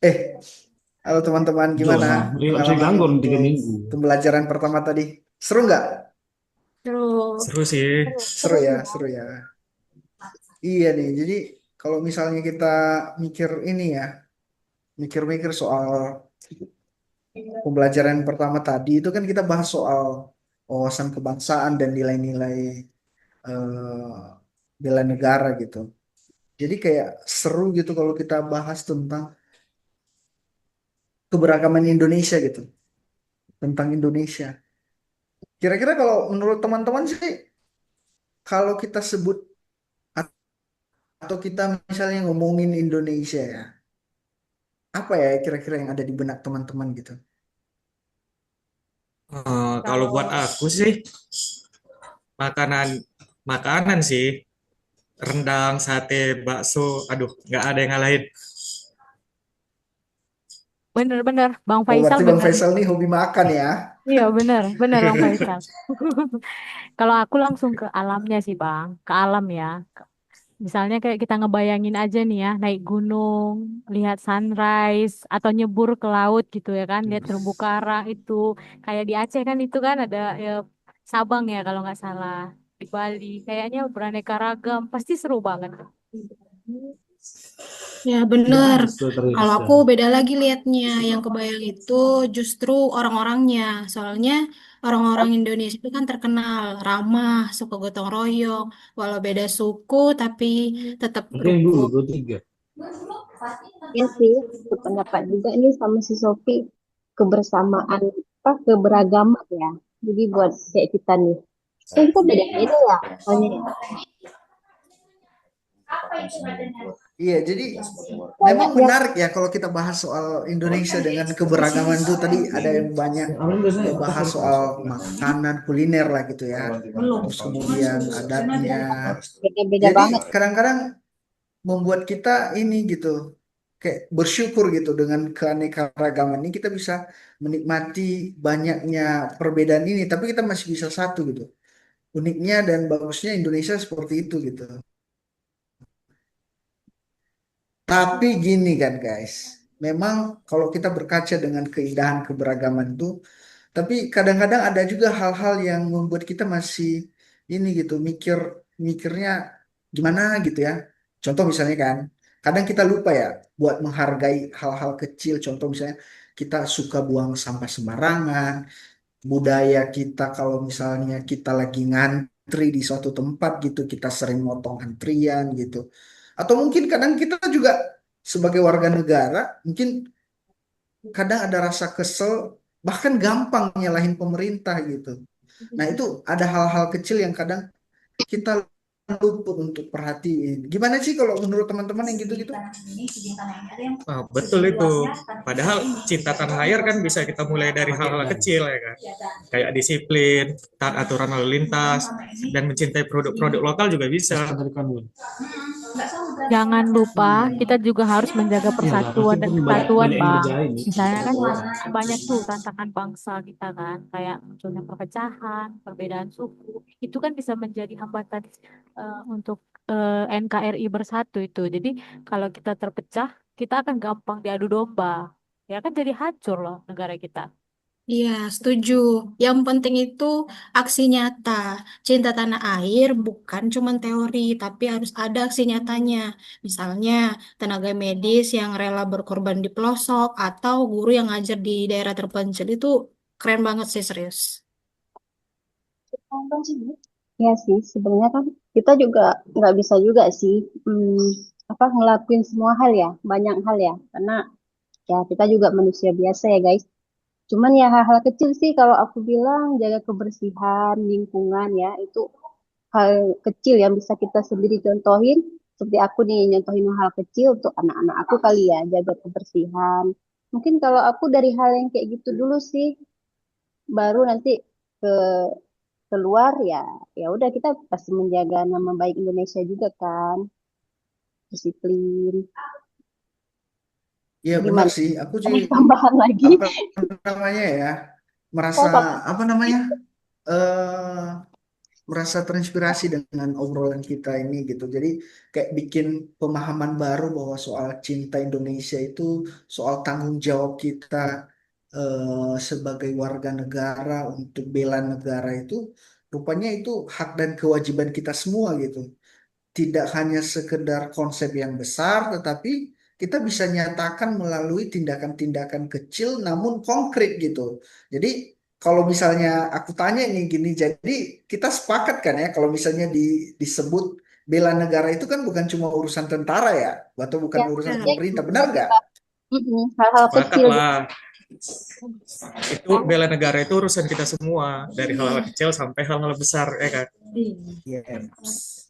Eh, halo teman-teman, gimana Zona, dia nggak bisa pengalaman ganggu orang waktu 3 minggu. pembelajaran pertama tadi? Seru nggak? Terus Seru sih. Seru ya, seru ya. Iya nih, jadi kalau misalnya kita mikir ini ya, mikir-mikir soal pembelajaran pertama tadi, itu kan kita bahas soal wawasan kebangsaan dan nilai-nilai eh, bela negara gitu. Jadi kayak seru gitu kalau kita bahas tentang keberagaman Indonesia gitu, tentang Indonesia. Kira-kira kalau menurut teman-teman sih, kalau kita sebut atau kita misalnya ngomongin Indonesia ya, apa ya kira-kira yang ada di benak teman-teman gitu? Kalau buat kalau aku sih makanan makanan sih rendang, sate, bakso. Aduh, nggak ada yang ngalahin. bener-bener Bang Oh, Faisal berarti Bang bener. Faisal nih hobi makan ya? Iya bener, bener Bang Faisal. Kalau aku langsung ke alamnya sih Bang, ke alam ya. Misalnya kayak kita ngebayangin aja nih ya, naik gunung, lihat sunrise, atau nyebur ke laut gitu ya kan, lihat terumbu karang itu. Kayak di Aceh kan itu kan ada ya, Sabang ya kalau nggak salah. Di Bali, kayaknya beraneka ragam, pasti seru banget. Ya Iya. bener. Betul Kalau terus. aku beda lagi liatnya. Yang kebayang itu justru orang-orangnya. Soalnya orang-orang Indonesia itu kan terkenal ramah, suka gotong royong. Walau beda suku tapi tetap Nanti yang dulu rukun. 23. Ya sih, sependapat juga nih sama si Sofi, kebersamaan apa keberagaman ya. Jadi buat kayak kita nih, kan kita beda-beda ya. Soalnya Iya, jadi memang banyak yang menarik ya kalau kita bahas soal Indonesia dengan keberagaman itu tadi ada yang banyak Yang alam biasanya atas bahas baru soal kelas. makanan kuliner lah gitu ya. Terus kemudian adatnya. beda-beda Jadi banget. kadang-kadang membuat kita ini gitu kayak bersyukur gitu dengan keanekaragaman ini kita bisa menikmati banyaknya perbedaan ini tapi kita masih bisa satu gitu. Uniknya dan bagusnya Indonesia seperti itu gitu. Tapi gini kan guys, memang kalau kita berkaca dengan keindahan keberagaman itu, tapi kadang-kadang ada juga hal-hal yang membuat kita masih ini gitu, mikirnya gimana gitu ya. Contoh misalnya kan, kadang kita lupa ya buat menghargai hal-hal kecil. Contoh misalnya kita suka buang sampah sembarangan, budaya kita kalau misalnya kita lagi ngantri di suatu tempat gitu, kita sering motong antrian gitu. Atau mungkin kadang kita juga sebagai warga negara, mungkin kadang ada rasa kesel, bahkan gampang nyalahin pemerintah gitu. Nah, itu ada hal-hal kecil yang kadang kita luput untuk perhatiin. Gimana sih kalau menurut teman-teman yang gitu-gitu? Betul itu. Padahal cinta tanah air kan bisa kita mulai dari hal-hal kecil ya kan. Kayak disiplin, taat aturan lalu lintas, dan mencintai produk-produk lokal juga Pas bisa. kan dari kamu. Jangan lupa kita Hmm. juga harus menjaga Iya lah, pasti persatuan dan pun banyak kesatuan, banyak yang Bang. ngerjain nih. Misalnya kan banyak tuh tantangan bangsa kita kan, kayak munculnya perpecahan, perbedaan suku. Itu kan bisa menjadi hambatan untuk NKRI bersatu itu. Jadi kalau kita terpecah, kita akan gampang diadu domba. Ya kan jadi hancur loh negara kita. Iya, setuju. Yang penting itu aksi nyata. Cinta tanah air bukan cuma teori, tapi harus ada aksi nyatanya. Misalnya, tenaga medis yang rela berkorban di pelosok, atau guru yang ngajar di daerah terpencil itu keren banget sih, serius. Ya sih, sebenarnya kan kita juga nggak bisa juga sih apa ngelakuin semua hal ya, banyak hal ya, karena ya kita juga manusia biasa ya guys. Cuman ya hal-hal kecil sih kalau aku bilang jaga kebersihan lingkungan ya itu hal kecil yang bisa kita sendiri contohin. Seperti aku nih nyontohin hal kecil untuk anak-anak aku kali ya jaga kebersihan. Mungkin kalau aku dari hal yang kayak gitu dulu sih, baru nanti ke keluar ya ya udah kita pasti menjaga nama baik Indonesia juga kan, disiplin. Iya benar Gimana? sih, aku sih Ada tambahan lagi? apa namanya ya merasa Oh, Pak. apa namanya eh merasa terinspirasi dengan obrolan kita ini gitu. Jadi kayak bikin pemahaman baru bahwa soal cinta Indonesia itu soal tanggung jawab kita sebagai warga negara untuk bela negara itu rupanya itu hak dan kewajiban kita semua gitu. Tidak hanya sekedar konsep yang besar, tetapi kita bisa nyatakan melalui tindakan-tindakan kecil namun konkret gitu. Jadi kalau misalnya aku tanya nih gini, jadi kita sepakat kan ya kalau misalnya disebut bela negara itu kan bukan cuma urusan tentara ya, atau bukan Ya, urusan Ya, ya pemerintah, gitu. benar nggak? Hal-hal Sepakat kecil gitu. lah. Itu bela negara itu urusan kita semua, dari hal-hal kecil sampai hal-hal besar, ya kan? Yes.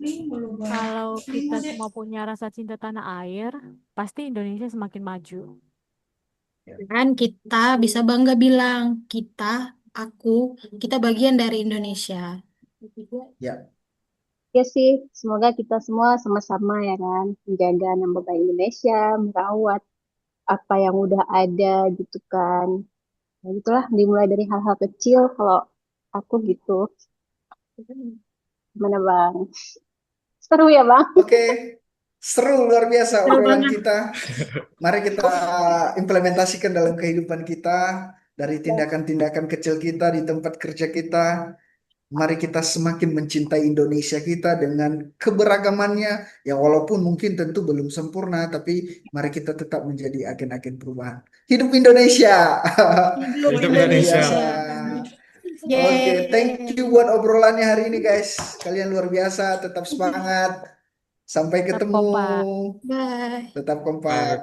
Kalau kita semua punya rasa cinta tanah air, pasti Indonesia semakin maju. Dan kita bisa bangga bilang, aku, kita bagian dari Indonesia. Ya, Ya sih, semoga kita semua sama-sama ya kan menjaga nama baik Indonesia, merawat apa yang udah ada gitu kan. Nah, itulah dimulai dari hal-hal kecil kalau aku gitu. Gimana Bang? Seru ya Bang? oke. Seru luar biasa Seru obrolan banget. kita. Mari kita implementasikan dalam kehidupan kita dari tindakan-tindakan kecil kita di tempat kerja kita. Mari kita semakin mencintai Indonesia kita dengan keberagamannya, yang walaupun mungkin tentu belum sempurna, tapi mari kita tetap menjadi agen-agen perubahan. Hidup Indonesia! Hidup Hidup Luar Indonesia. biasa. Indonesia. Oke, thank you Yeay. buat obrolannya hari ini guys. Kalian luar biasa, tetap semangat. Sampai Tetap ketemu. kompak. Bye. Tetap kompak.